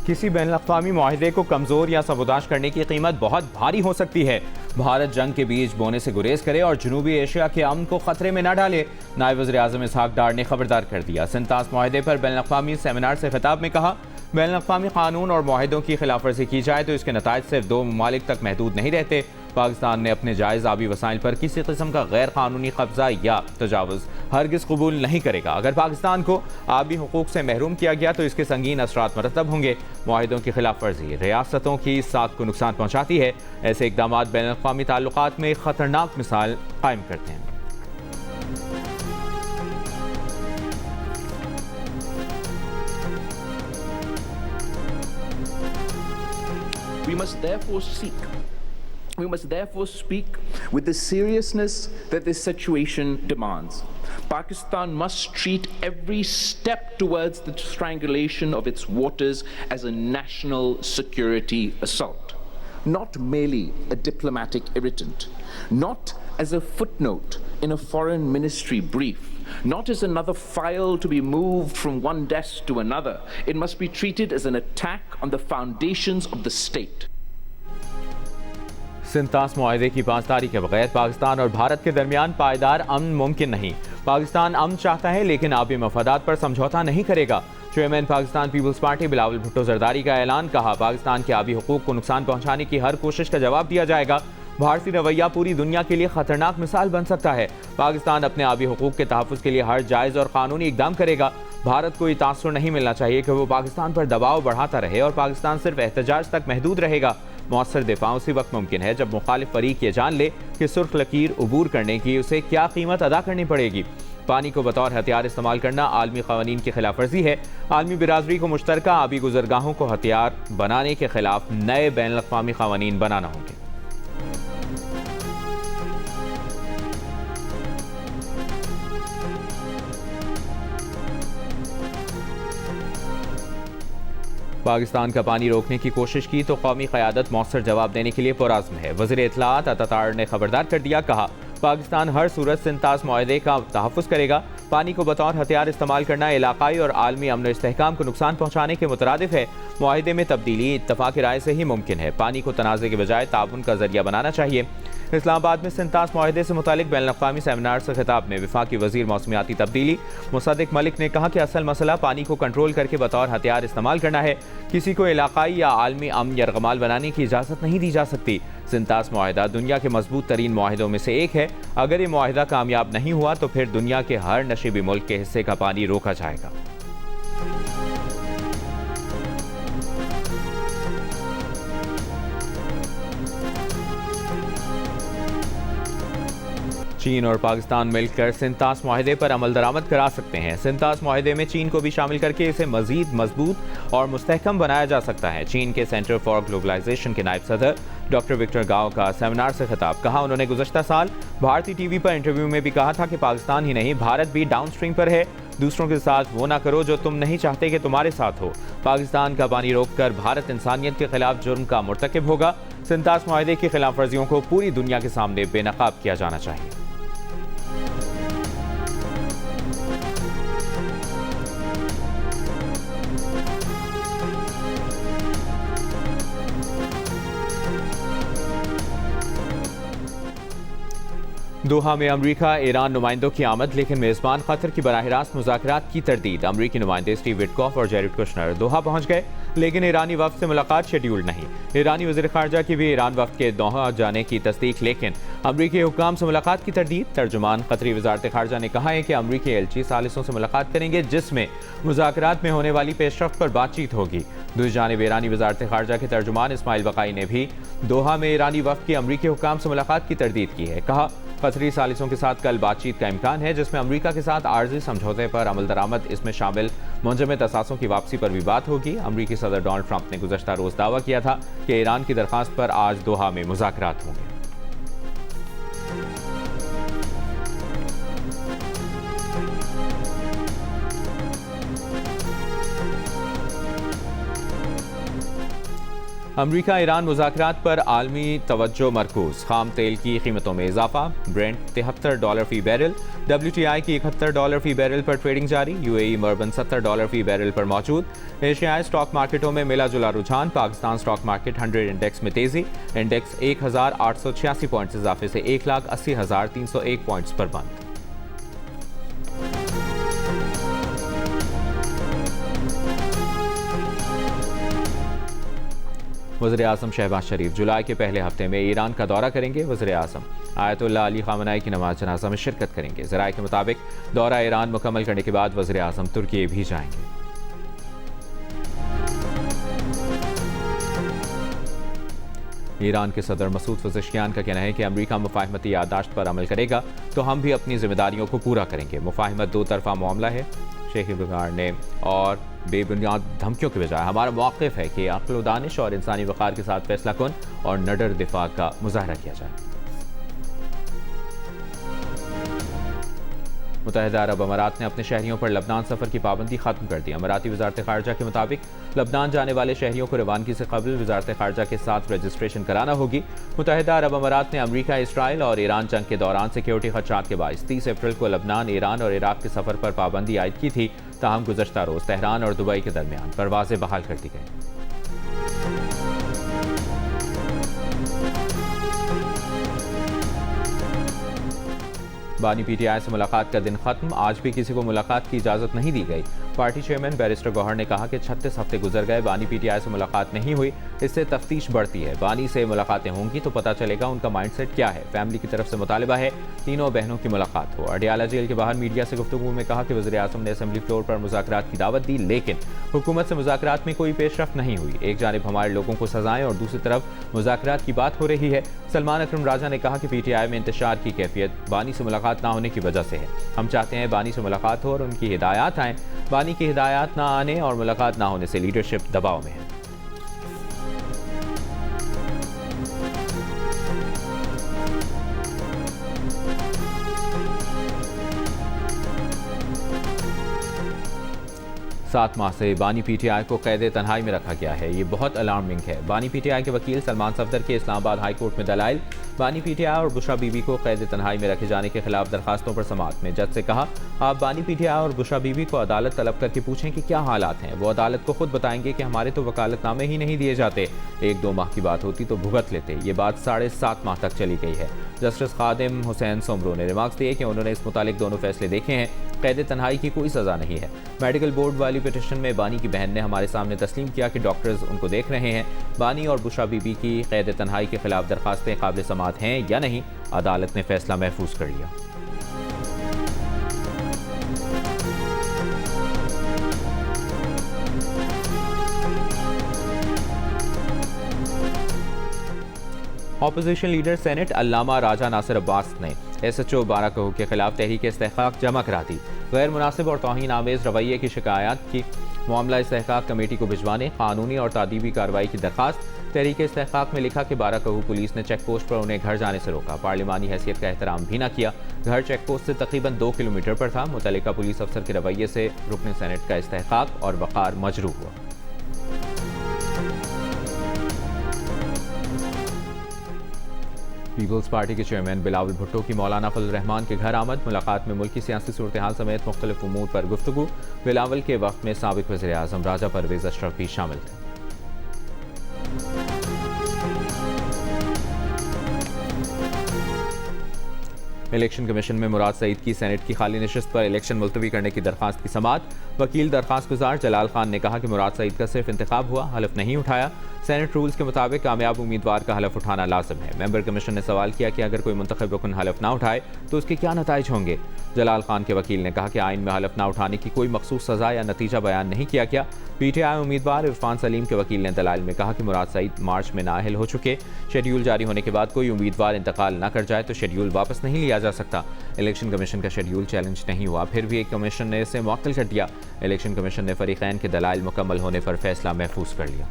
किसी बैनुल-अक़वामी मुआहिदे को कमज़ोर या सबोताश करने की कीमत बहुत भारी हो सकती है। भारत जंग के बीज बोने से गुरेज करे और जनूबी एशिया के अमन को खतरे में न डाले, नायब वज़ीर-ए-आज़म इसहाक डार ने खबरदार कर दिया। सिंतास मुआहिदे पर बैनुल-अक़वामी सेमिनार से खिताब में कहा, बैनुल-अक़वामी कानून और मुआहिदों की खिलाफवर्जी की जाए तो इसके नताइज सिर्फ 2 ममालिक तक महदूद नहीं रहते। पाकिस्तान ने अपने जायज़ आबी वसाइल पर किसी किस्म का गैर कानूनी कब्जा या तजावुज़ हरगिज़ कबूल नहीं करेगा। अगर पाकिस्तान को आबी हुकूक से महरूम किया गया तो इसके संगीन असरात मरतब होंगे। मुआहिदों की खिलाफवर्जी रियासतों की साख को नुकसान पहुँचाती है। ऐसे इक़दाम बैनुल-अक़वामी ताल्लुकात में ख़तरनाक मिसाल कायम करते हैं। We must therefore speak with the seriousness that this situation demands. Pakistan must treat every step towards the strangulation of its waters as a national security assault, not merely a diplomatic irritant, not as a footnote in a foreign ministry brief, not as another file to be moved from one desk to another. It must be treated as an attack on the foundations of the state. सिंतास मुआहिदे की पासदारी के बगैर पाकिस्तान और भारत के दरमियान पायदार अमन मुमकिन नहीं। पाकिस्तान अमन चाहता है लेकिन आबी मफादात पर समझौता नहीं करेगा। Chairman Pakistan Peoples Party Bilawal Bhutto Zardari का ऐलान, कहा पाकिस्तान के आबी हुकूक को नुकसान पहुंचाने की हर कोशिश का जवाब दिया जाएगा। भारतीय रवैया पूरी दुनिया के लिए खतरनाक मिसाल बन सकता है। पाकिस्तान अपने आबी हुकूक के तहफ़्फ़ुज़ के लिए हर जायज़ और कानूनी इक़दाम करेगा। भारत को ये तासुर नहीं मिलना चाहिए कि वो पाकिस्तान पर दबाव बढ़ाता रहे और पाकिस्तान सिर्फ एहतजाज तक महदूद रहेगा। मौसर दिफा उसी वक्त मुमकिन है जब मुखालिफ फरीक ये जान ले कि सुर्ख लकीर अबूर करने की उसे क्या कीमत अदा करनी पड़ेगी। पानी को बतौर हथियार इस्तेमाल करना आलमी क़वानीन की खिलाफवर्जी है। आलमी बिरादरी को मुश्तरका आबी गुज़रगाहों को हथियार बनाने के खिलाफ नए बैनुल-अक़वामी क़वानीन बनाना होंगे। पाकिस्तान का पानी रोकने की कोशिश की तो कौमी क़यादत मौसर जवाब देने के लिए पुरज़्म है। वज़ीर इत्तलाआत अता ने खबरदार कर दिया, कहा पाकिस्तान हर सूरत सिंतास मुआहिदे का तहफ़्फ़ुज़ करेगा। पानी को बतौर हथियार इस्तेमाल करना इलाक़ाई और आलमी अमन इस्तेहकाम को नुकसान पहुँचाने के मुतरादिफ है। मुआहिदे में तब्दीली इत्तफ़ाक़ राय से ही मुमकिन है। पानी को तनाज़े के बजाय ताउन का ज़रिया बनाना चाहिए। इस्लामाबाद में सिंतास मुआहिदे से मुतालिक बैनुल-अक़वामी सेमिनार से खिताब में वफाकी वज़ीर मौसमियाती तब्दीली मुसद्दिक़ मलिक ने कहा कि असल मसला पानी को कंट्रोल करके बतौर हथियार इस्तेमाल करना है। किसी को इलाक़ाई या आलमी अमन यरगमाल बनाने की इजाज़त नहीं दी जा सकती। सिंतास मुआहिदा दुनिया के मजबूत तरीन मुआहिदों में से एक है। अगर ये मुआहिदा कामयाब नहीं हुआ तो फिर दुनिया के हर नशीबी मुल्क के हिस्से का पानी रोका जाएगा। चीन और पाकिस्तान मिलकर सिंतास मुआहिदे पर अमल दरामद करा सकते हैं। सिंतास मुआहिदे में चीन को भी शामिल करके इसे मजीद मजबूत और मुस्तहकम बनाया जा सकता है। चीन के सेंटर फॉर ग्लोबलाइजेशन के नायब सदर डॉक्टर विक्टर गाओ का सेमिनार से खिताब, कहा उन्होंने गुज़श्ता साल भारतीय टीवी पर इंटरव्यू में भी कहा था कि पाकिस्तान ही नहीं भारत भी डाउन स्ट्रीम पर है। दूसरों के साथ वो ना करो जो तुम नहीं चाहते कि तुम्हारे साथ हो। पाकिस्तान का पानी रोककर भारत इंसानियत के खिलाफ जुर्म का मुर्तकिब होगा। सिंतास मुआहिदे की खिलाफ वर्जियों को पूरी दुनिया के सामने बेनकाब किया जाना चाहिए। दोहा में अमरीका ईरान नुमाइंदों की आमद, लेकिन मेज़बान कतर की बराह रास्त मुज़ाकरात की तरदीद। अमरीकी नुमाइंदे स्टीव विटकॉफ और जेरेड कुशनर दोहा पहुँच गए, लेकिन ईरानी वफ़द से मुलाकात शेड्यूल नहीं। ईरानी वज़ीर ख़ारजा की भी ईरान वफ़द के दोहा जाने की तस्दीक, लेकिन अमरीकी हुक्काम से मुलाकात की तरदीद। तर्जुमान कतरी वज़ारत ख़ारजा ने कहा है कि अमरीकी एलची सालिसों से मुलाकात करेंगे जिसमें मुज़ाकरात में होने वाली पेशरफ्त पर बातचीत होगी। दूसरी जानिब ईरानी वज़ारत ख़ारजा के तर्जुमान इस्माइल बक़ाई ने भी दोहा में ईरानी वफ़द की अमरीकी हुक्काम से मुलाकात की तरदीद की है। कहा कतरी सालिसों के साथ कल बातचीत का इम्कान है जिसमें अमरीका के साथ आर्जी समझौते पर अमल दरामद, इसमें शामिल मुंजमद असासों की वापसी पर भी बात होगी। अमरीकी सदर डोनाल्ड ट्रंप ने गुज़श्ता रोज़ दावा किया था कि ईरान की दरख्वास्त पर आज दोहा में मुज़ाकरात होंगे। अमरीका ईरान मुज़ाकरात पर आलमी तवज्जो मरकूज। खाम तेल की कीमतों में इजाफा, ब्रेंट $73 फी बैरल, WTI की $71 फी बैरल पर ट्रेडिंग जारी, UAE मर्बन $70 फी बैरल पर मौजूद। एशियाई स्टॉक मार्केटों में मिला जुला रुझान, पाकिस्तान स्टॉक मार्केट 100 इंडेक्स में तेजी, इंडेक्स 1886 पॉइंट्स इजाफे से 1,80,301 पॉइंट्स पर बंद। वज़ीर-ए-आज़म शहबाज शरीफ जुलाई के पहले हफ्ते में ईरान का दौरा करेंगे। वज़ीर-ए-आज़म आयतुल्लाह अली ख़ामनेई की नमाज जनाजा में शिरकत करेंगे। ज़राए के मुताबिक दौरा ईरान मुकम्मल करने के बाद वज़ीर-ए-आज़म तुर्की भी जाएंगे। ईरान के सदर मसूद पज़ेश्कियान का कहना है कि अमरीका मुफ़ाहमती याददाश्त पर अमल करेगा तो हम भी अपनी जिम्मेदारियों को पूरा करेंगे। मुफ़ाहमत दो तरफ़ा मामला है, शेख बिगाड़ने और बेबुनियाद धमकियों के बजाय हमारा मौक़िफ़ है कि अक्ल व दानिश और इंसानी वक़ार के साथ फैसला कुन और निडर दिफा का मुज़ाहरा किया जाए। मुत्तहिदा अरब अमारात ने अपने शहरियों पर लबनान सफ़र की पाबंदी खत्म कर दी। अमाराती वज़ारत ख़ारजा के मुताबिक लबनान जाने वाले शहरियों को रवानगी से कबल वज़ारत ख़ारजा के साथ रजिस्ट्रेशन कराना होगी। मुत्तहिदा अरब अमारात ने अमरीका, इसराइल और ईरान जंग के दौरान सिक्योरिटी खदशात के बाइस 30 अप्रैल को लबनान, ईरान और इराक़ के सफ़र पर पाबंदी आयद की थी। ताहम गुज़श्ता रोज़ तेहरान और दुबई के दरमियान परवाज़ें बहाल कर दी गई। बानी PTI से मुलाकात का दिन खत्म, आज भी किसी को मुलाकात की इजाज़त नहीं दी गई। पार्टी चेयरमैन बैरिस्टर गौहर ने कहा कि 36 हफ्ते गुजर गए, बानी PTI से मुलाकात नहीं हुई, इससे तफ्तीश बढ़ती है। बानी से मुलाकातें होंगी तो पता चलेगा उनका माइंडसेट क्या है। फैमिली की तरफ से मुतालिबा है तीनों बहनों की मुलाकात हो। अडियाला जेल के बाहर मीडिया से गुफ्तगू में कहा कि वज़ीर-ए-आज़म ने असेंबली फ्लोर पर मुज़ाकरात की दावत दी, लेकिन हुकूमत से मुज़ाकरात में कोई पेशरफ्त नहीं हुई। एक जानिब हमारे लोगों को सजाएं और दूसरी तरफ मुज़ाकरात की बात हो रही है। सलमान अकरम राजा ने कहा कि PTI में इंतशार की कैफियत बानी से मुलाकात ना होने की वजह से है। हम चाहते हैं बानी से मुलाकात हो और उनकी हिदायत आएँ। बानी की हिदायत ना आने और मुलाकात ना होने से लीडरशिप दबाव में है। सात माह से बानी PTI को कैद तन्हाई में रखा गया है। ये बहुत अलार्मिंग है। बानी PTI के वकील सलमान सफदर के इस्लामाबाद हाई कोर्ट में दलाइल। बानी PTI और बुशरा बीबी को कैद तन्हाई में रखे जाने के खिलाफ दरखास्तों पर समाअत में जज से कहा, आप बानी PTI और बुशरा बीबी को अदालत तलब करके पूछें कि क्या हालात हैं। वो अदालत को खुद बताएंगे कि हमारे तो वकालतनामे ही नहीं दिए जाते। 1-2 माह की बात होती तो भुगत लेते। ये बात 7.5 माह तक चली गई है। जस्टिस खादिम हुसैन सोमरो ने रिमार्क्स दिए कि उन्होंने इस मुतालिक दोनों फैसले देखे हैं। कैद तन्हाई की कोई सज़ा नहीं है। मेडिकल बोर्ड वाली पिटिशन में बानी की बहन ने हमारे सामने तस्लीम किया कि डॉक्टर्स उनको देख रहे हैं। बानी और बुशरा बीबी की कैद तन्हाई के खिलाफ दरखास्तें काबिल समाअत हैं या नहीं, अदालत ने फैसला महफूज कर लिया। ऑपोजिशन लीडर सेनेट अल्लामा राजा नासिर अब्बास ने SHO बाराकहू के खिलाफ तहरीक इस्तेहकाक जमा करा दी। गैर मुनासिब और तौहीन आमेज़ रवैये की शिकायत की मामला इस्तेहकाक कमेटी को भिजवाने, कानूनी और तादीबी कार्रवाई की दरखास्त। तहरीक इस्तेहकाक में लिखा कि बाराकहू पुलिस ने चेक पोस्ट पर उन्हें घर जाने से रोका, पार्लिमानी हैसियत का एहतराम भी न किया। घर चेक पोस्ट से तकरीबन 2 किलोमीटर पर था। मुतल्लिका पुलिस अफसर के रवैये से रुकन सेनेट का इस्तेहकाक और वक़ार मजरूह हुआ। पीपल्स पार्टी के चेयरमैन बिलावल भुट्टो की मौलाना फजल रहमान के घर आमद। मुलाकात में मुल्की सियासी सूरत हाल समेत मुख्तलिफ उमूर पर गुफ्तगू। बिलावल के वक्त में साबिक वज़ीर-ए-आज़म राजा परवेज़ अशरफ भी शामिल थे। इलेक्शन कमीशन में मुराद सईद की सेनेट की खाली नशिस्त पर इलेक्शन मुलतवी करने की दरखास्त की समाअत। वकील दरखास्त गुजार जलाल खान ने कहा कि मुराद सईद का सिर्फ इंतखाब हुआ, हलफ नहीं उठाया। सेनेट रूल्स के मुताबिक कामयाब उम्मीदवार का हलफ उठाना लाजम है। मेंबर कमीशन ने सवाल किया कि अगर कोई मुंतखब रुकन हलफ ना उठाए तो उसके क्या नताइज होंगे। जलाल खान के वकील ने कहा कि आइन में हलफ ना उठाने की कोई मखसूस सज़ा या नतीजा बयान नहीं किया गया। PTI उम्मीदवार इरफान सलीम के वकील ने दलाइल में कहा कि मुराद सईद मार्च में नाअहल हो चुके। शेड्यूल जारी होने के बाद कोई उम्मीदवार इंतकाल न कर जाए तो शेड्यूल वापस नहीं लिया जा सकता। इलेक्शन कमीशन का शेड्यूल चैलेंज नहीं हुआ, फिर भी एक कमीशन ने इसे मुअत्तल कर दिया। इलेक्शन कमीशन ने फरीकैन के दलाइल मुकम्मल होने पर फैसला महफूज कर लिया।